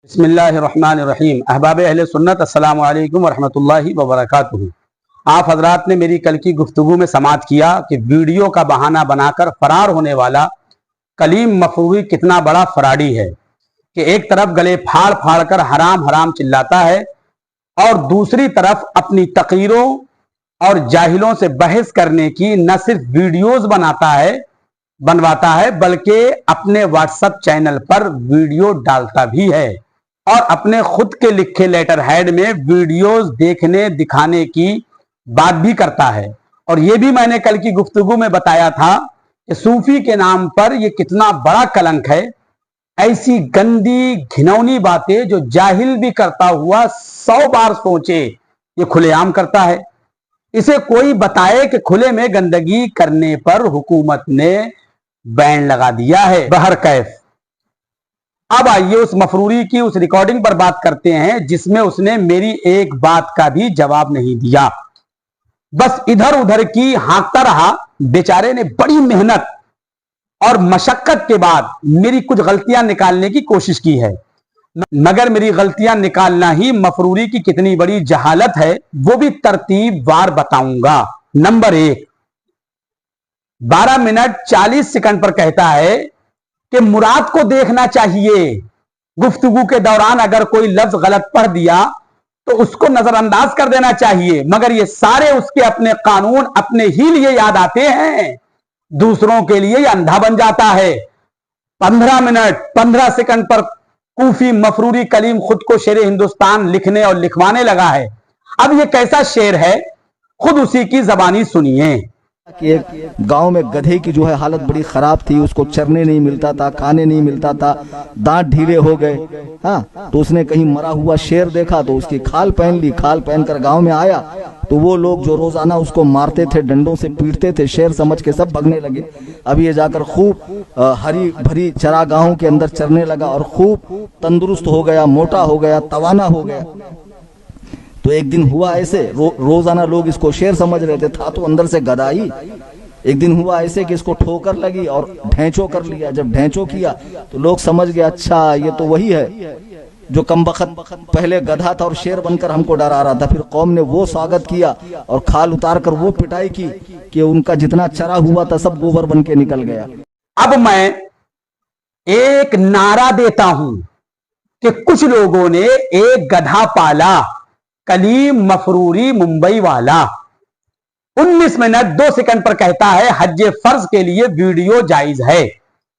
बिस्मिल्लाहिर्रहमानिर्रहीम। अहबाब अहले सुन्नत, अस्सलामु अलैकुम वरहमतुल्लाहि वबरकातुहू। आप हजरात ने मेरी कल की गुफ्तगू में समाअत किया कि वीडियो का बहाना बनाकर फरार होने वाला कलीम मफरूरी कितना बड़ा फराडी है कि एक तरफ गले फाड़ फाड़ कर हराम हराम चिल्लाता है और दूसरी तरफ अपनी तकीरों और जाहिलों से बहस करने की न सिर्फ वीडियोस बनवाता है बल्कि अपने व्हाट्सएप चैनल पर वीडियो डालता भी है और अपने खुद के लिखे लेटर हेड में वीडियोस देखने दिखाने की बात भी करता है। और यह भी मैंने कल की गुफ्तगू में बताया था कि सूफी के नाम पर यह कितना बड़ा कलंक है। ऐसी गंदी घिनौनी बातें जो जाहिल भी करता हुआ 100 बार सोचे ये खुलेआम करता है। इसे कोई बताए कि खुले में गंदगी करने पर हुकूमत ने बैन लगा दिया है। बहरकैफ अब आइए उस मफरूरी की उस रिकॉर्डिंग पर बात करते हैं जिसमें उसने मेरी एक बात का भी जवाब नहीं दिया, बस इधर उधर की हाँकता रहा। बेचारे ने बड़ी मेहनत और मशक्कत के बाद मेरी कुछ गलतियां निकालने की कोशिश की है, मगर मेरी गलतियां निकालना ही मफरूरी की कितनी बड़ी जहालत है वो भी तरतीब वार बताऊंगा। नंबर 1, 12 मिनट 40 सेकंड पर कहता है कि मुराद को देखना चाहिए। गुफ्तगू के दौरान अगर कोई लफ्ज गलत पढ़ दिया तो उसको नजरअंदाज कर देना चाहिए, मगर ये सारे उसके अपने कानून अपने ही लिए याद आते हैं, दूसरों के लिए ये अंधा बन जाता है। 15 मिनट 15 सेकंड पर कूफी मफरूरी कलीम खुद को शेर हिंदुस्तान लिखने और लिखवाने लगा है। अब ये कैसा शेर है, खुद उसी की जबानी सुनिए। कि एक गांव में गधे की जो है हालत बड़ी खराब थी, उसको चरने नहीं मिलता था, खाने नहीं मिलता था, दांत ढीले हो गए। हाँ, तो उसने कहीं मरा हुआ शेर देखा तो उसकी खाल पहन ली। खाल पहनकर गांव में आया तो वो लोग जो रोजाना उसको मारते थे, डंडों से पीटते थे, शेर समझ के सब भगने लगे। अब ये जाकर खूब हरी भरी चरागाहों के अंदर चरने लगा और खूब तंदुरुस्त हो गया, मोटा हो गया, तवाना हो गया। तो एक दिन हुआ ऐसे, रोजाना लोग इसको शेर समझ रहे थे, था तो अंदर से गधाई। एक दिन हुआ ऐसे कि इसको ठोकर लगी और ढैंचो कर लिया। जब ढैंचो किया तो लोग समझ गए, अच्छा ये तो वही है जो कमबख्त पहले गधा था और शेर बनकर हमको डरा रहा था। फिर कौम ने वो स्वागत किया और खाल उतार कर वो पिटाई की कि उनका जितना चरा हुआ था सब गोबर बन के निकल गया। अब मैं एक नारा देता हूं कि कुछ लोगों ने एक गधा पाला, कलीम मफरूरी मुंबई वाला। 19 मिनट 2 सेकंड पर कहता है हज फर्ज के लिए वीडियो जायज है।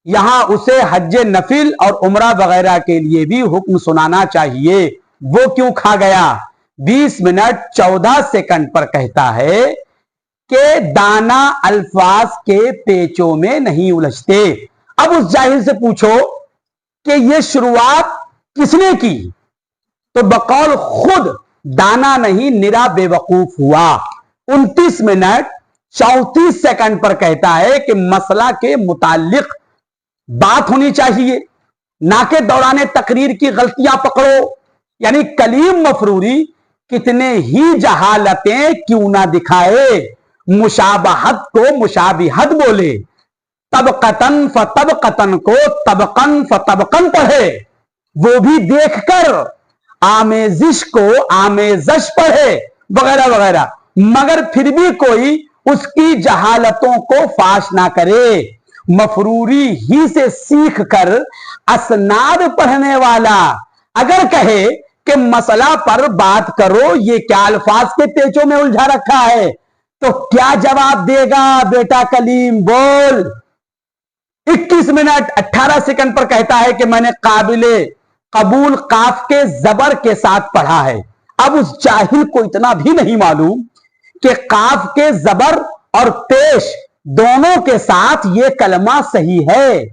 यहां उसे हज नफिल और उमरा वगैरह के लिए भी हुक्म सुनाना चाहिए, वो क्यों खा गया। 20 मिनट 14 सेकंड पर कहता है कि दाना अल्फाज के पेचों में नहीं उलझते। अब उस जाहिल से पूछो कि यह शुरुआत किसने की, तो बकौल खुद दाना नहीं निरा बेवकूफ हुआ। 29 मिनट 34 सेकंड पर कहता है कि मसला के मुतालिक बात होनी चाहिए, ना के दौराने तकरीर की गलतियां पकड़ो। यानी कलीम मफरूरी कितने ही जहालतें क्यों ना दिखाए, मुशाबहत को मुशाबिहत बोले, तबकतन फतबकतन को तबकन फतबकन पढ़े, वो भी देखकर आमेजिश को आमेजश पढ़े, वगैरह वगैरह, मगर फिर भी कोई उसकी जहालतों को फाश ना करे। मफरूरी ही से सीख कर असनाद पढ़ने वाला अगर कहे कि मसला पर बात करो, ये क्या अल्फाज के पेचों में उलझा रखा है, तो क्या जवाब देगा बेटा कलीम, बोल। 21 मिनट 18 सेकंड पर कहता है कि मैंने काबिले कबूल काफ के जबर के साथ पढ़ा है। अब उस जाहिल को इतना भी नहीं मालूम कि काफ के जबर और पेश दोनों के साथ यह कलमा सही है।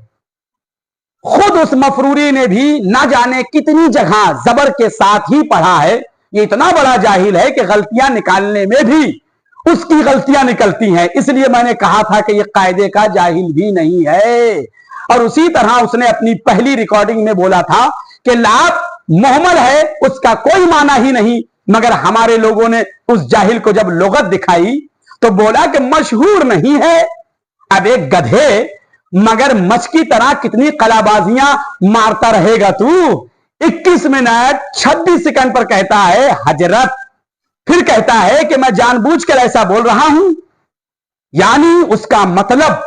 खुद उस मफरूरी ने भी ना जाने कितनी जगह जबर के साथ ही पढ़ा है। ये इतना बड़ा जाहिल है कि गलतियां निकालने में भी उसकी गलतियां निकलती हैं। इसलिए मैंने कहा था कि यह कायदे का जाहिल भी नहीं है। और उसी तरह उसने अपनी पहली रिकॉर्डिंग में बोला था कि लाभ मोहम्मद है, उसका कोई माना ही नहीं, मगर हमारे लोगों ने उस जाहिल को जब लुगत दिखाई तो बोला कि मशहूर नहीं है। अब एक गधे मगर मच की तरह कितनी कलाबाजियां मारता रहेगा तू, 21 मिनट 26 सेकंड पर कहता है हजरत, फिर कहता है कि मैं जानबूझकर ऐसा बोल रहा हूं। यानी उसका मतलब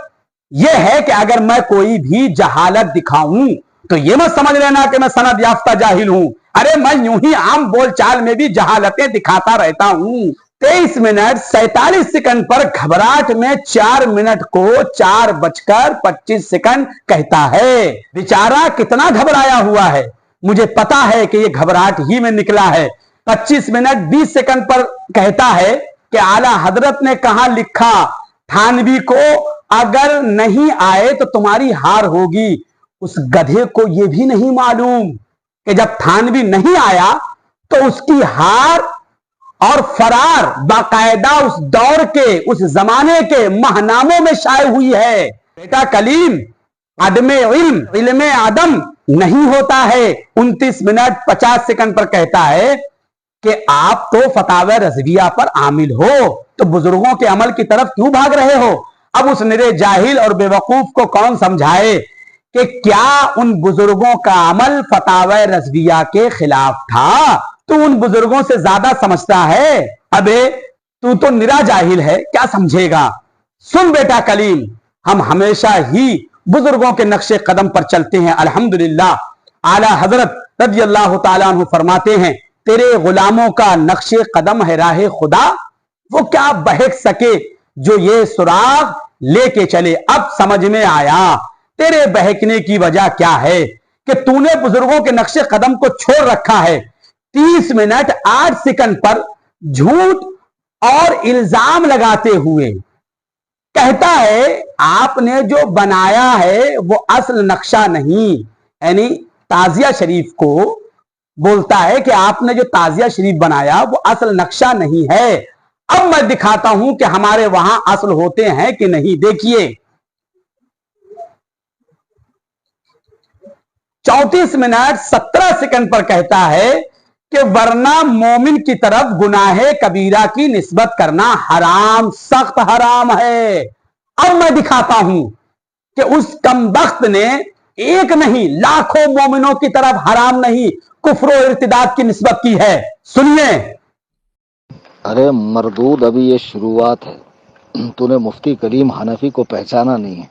यह है कि अगर मैं कोई भी जहालत दिखाऊं तो यह मत समझ लेना कि मैं सनद याफ्ता जाहिल हूं। अरे मैं यूं ही आम बोलचाल में भी जहालतें दिखाता रहता हूं। 23 मिनट 47 सेकंड पर घबराहट में 4 मिनट को 4:25 कहता है। बेचारा कितना घबराया हुआ है, मुझे पता है कि यह घबराहट ही में निकला है। 25 मिनट 20 सेकंड पर कहता है कि आला हजरत ने कहा लिखा थानवी को अगर नहीं आए तो तुम्हारी हार होगी। उस गधे को यह भी नहीं मालूम कि जब थानवी नहीं आया तो उसकी हार और फरार बाकायदा उस दौर के, उस जमाने के महनामों में शाये हुई है। बेटा कलीम, अदमे इल्म आदम नहीं होता है। 29 मिनट 50 सेकंड पर कहता है कि आप तो फतावा रज़विया पर आमिल हो, तो बुजुर्गों के अमल की तरफ क्यों भाग रहे हो? अब उस निरे जाहिल और बेवकूफ को कौन समझाए कि क्या उन बुजुर्गों का अमल फतावा रज़विया के खिलाफ था? तू उन बुजुर्गों से ज्यादा समझता है। अबे तू तो निरा जाहिल है, क्या समझेगा? सुन बेटा कलीम, हम हमेशा ही बुजुर्गों के नक्शे कदम पर चलते हैं। अल्हम्दुलिल्लाह। आला हजरत रज़ियल्लाहु ताला अन्हु फरमाते हैं, तेरे गुलामों का नक्शे कदम है राह खुदा, वो क्या बहक सके जो ये सुराग लेके चले। अब समझ में आया तेरे बहकने की वजह क्या है कि तूने बुजुर्गों के नक्शे कदम को छोड़ रखा है। 30 मिनट 8 सेकंड पर झूठ और इल्जाम लगाते हुए कहता है आपने जो बनाया है वो असल नक्शा नहीं, यानी ताजिया शरीफ को बोलता है कि आपने जो ताजिया शरीफ बनाया वो असल नक्शा नहीं है। अब मैं दिखाता हूं कि हमारे वहां असल होते हैं कि नहीं। देखिए 34 मिनट 17 सेकंड पर कहता है कि वरना मोमिन की तरफ गुनाहे कबीरा की निस्बत करना हराम, सख्त हराम है। अब मैं दिखाता हूं कि उस कमबख्त ने एक नहीं लाखों मोमिनों की तरफ हराम नहीं कुफ्र और इर्तिदाद की निस्बत की है। सुनिए। अरे मरदूद, अभी ये शुरुआत है। तूने मुफ्ती कलीम हनफी को पहचाना नहीं है।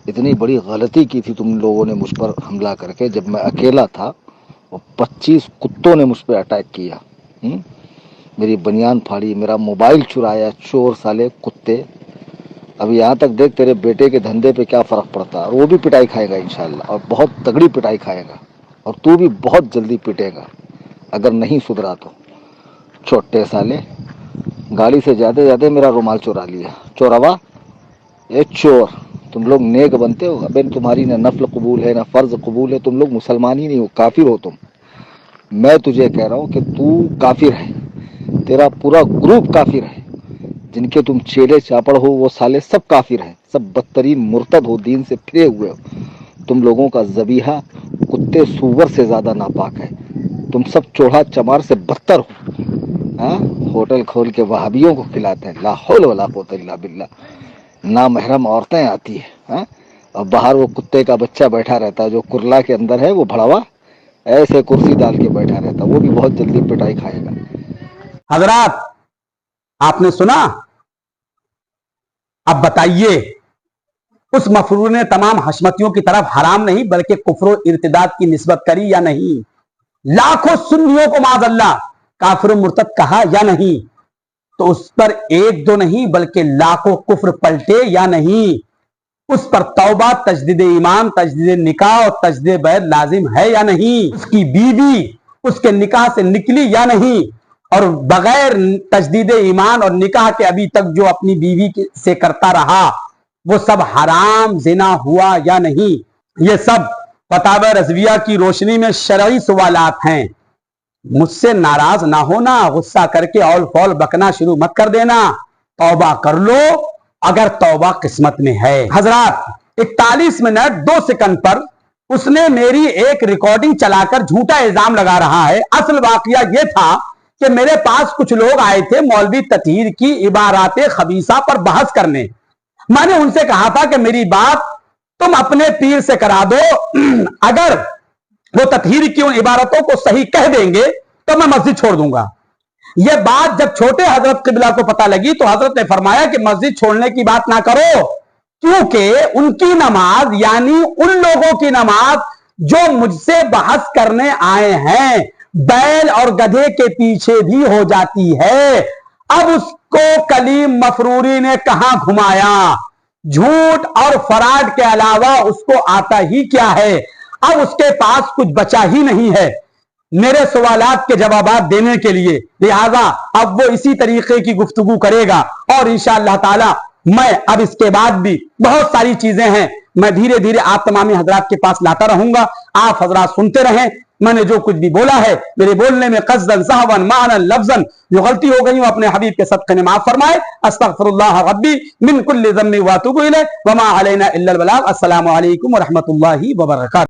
इतनी बड़ी गलती की थी तुम लोगों ने मुझ पर हमला करके, जब मैं अकेला था और 25 कुत्तों ने मुझ पर अटैक किया। मेरी बनियान फाड़ी, मेरा मोबाइल चुराया, चोर साले कुत्ते। अब यहाँ तक देख तेरे बेटे के धंधे पे क्या फर्क पड़ता है। वो भी पिटाई खाएगा इंशाल्लाह, और बहुत तगड़ी पिटाई खाएगा, और तू भी बहुत जल्दी पिटेगा अगर नहीं सुधरा तो। छोटे साले, गाड़ी से जाते जाते मेरा रुमाल चुरा लिया। चोरवा, ये चोर। तुम लोग नेक बनते हो? अबे तुम्हारी ना नफल कबूल है ना फर्ज कबूल है, तुम लोग मुसलमान ही नहीं हो, काफिर हो तुम। मैं तुझे कह रहा हूँ कि तू काफिर है, तेरा पूरा ग्रुप काफिर है। जिनके तुम चेले चापड़ हो वो साले सब काफिर हैं, सब बदतरीन मुर्तद हो, दीन से फिरे हुए हो। तुम लोगों का ज़बीहा कुत्ते सूवर से ज्यादा नापाक है। तुम सब चोढ़ा चमार से बदतर हो। हाँ, होटल खोल के वहाबियों को खिलाते हैं। ला हौल वला कुव्वता इल्ला बिल्लाह। ना महरम औरतें आती है। हाँ, और बाहर वो कुत्ते का बच्चा बैठा रहता है जो कुरला के अंदर है, वो भड़वा ऐसे कुर्सी डाल के बैठा रहता, वो भी बहुत जल्दी पिटाई खाएगा। हजरात, आपने सुना? अब बताइए, उस मफरूर ने तमाम हशमतियों की तरफ हराम नहीं बल्कि कुफ्र इर्तिदाद की निस्बत करी या नहीं? लाखों सुन्नियों को माज़अल्लाह काफिर मुर्तद कहा या नहीं? तो उस पर एक दो नहीं बल्कि लाखों कुफ्र पलटे या नहीं? उस पर तौबा, तजदीद ईमान, तजदीद निकाह और तजदीद बैत लाजिम है या नहीं? उसकी बीवी उसके निकाह से निकली या नहीं? और बगैर तजदीद ईमान और निकाह के अभी तक जो अपनी बीवी से करता रहा वो सब हराम जिना हुआ या नहीं? ये सब फतावा रज़विया की रोशनी में शरई सवालात हैं। मुझसे नाराज ना होना, गुस्सा करके औल फौल बकना शुरू मत कर देना। तौबा कर लो अगर तौबा किस्मत में है। हजरात, 41 मिनट 2 सेकंड पर उसने मेरी एक रिकॉर्डिंग चलाकर झूठा इल्जाम लगा रहा है। असल वाकया यह था कि मेरे पास कुछ लोग आए थे मौलवी ततहीर की इबाराते खबीसा पर बहस करने। मैंने उनसे कहा था कि मेरी बात तुम अपने पीर से करा दो, अगर वो ततहीर की उन इबारतों को सही कह देंगे तो मैं मस्जिद छोड़ दूंगा। यह बात जब छोटे हजरत किबला को पता लगी तो हजरत ने फरमाया कि मस्जिद छोड़ने की बात ना करो, क्योंकि उनकी नमाज यानी उन लोगों की नमाज जो मुझसे बहस करने आए हैं बैल और गधे के पीछे भी हो जाती है। अब उसको कलीम मफरूरी ने कहां घुमाया, झूठ और फराड के अलावा उसको आता ही क्या है, अब उसके पास कुछ बचा ही नहीं है मेरे सवालात के जवाबात देने के लिए। लिहाजा अब वो इसी तरीके की गुफ्तगू करेगा और इंशाअल्लाह ताला मैं अब इसके बाद भी बहुत सारी चीजें हैं मैं धीरे धीरे आप तमामी हजरात के पास लाता रहूंगा। आप हजरात सुनते रहें। मैंने जो कुछ भी बोला है मेरे बोलने में कस्दन सहवन मानन लफ्जन जो गलती हो गई अपने हबीब के सदक़े ने माफ फरमाए। अस्तगफिरुल्लाह रब्बी मिन कुल्लि ज़म्बि व अतूबु इलैह व मा अलैना इल्लल बलाग। अस्सलामु अलैकुम व रहमतुल्लाहि व बरकातहू।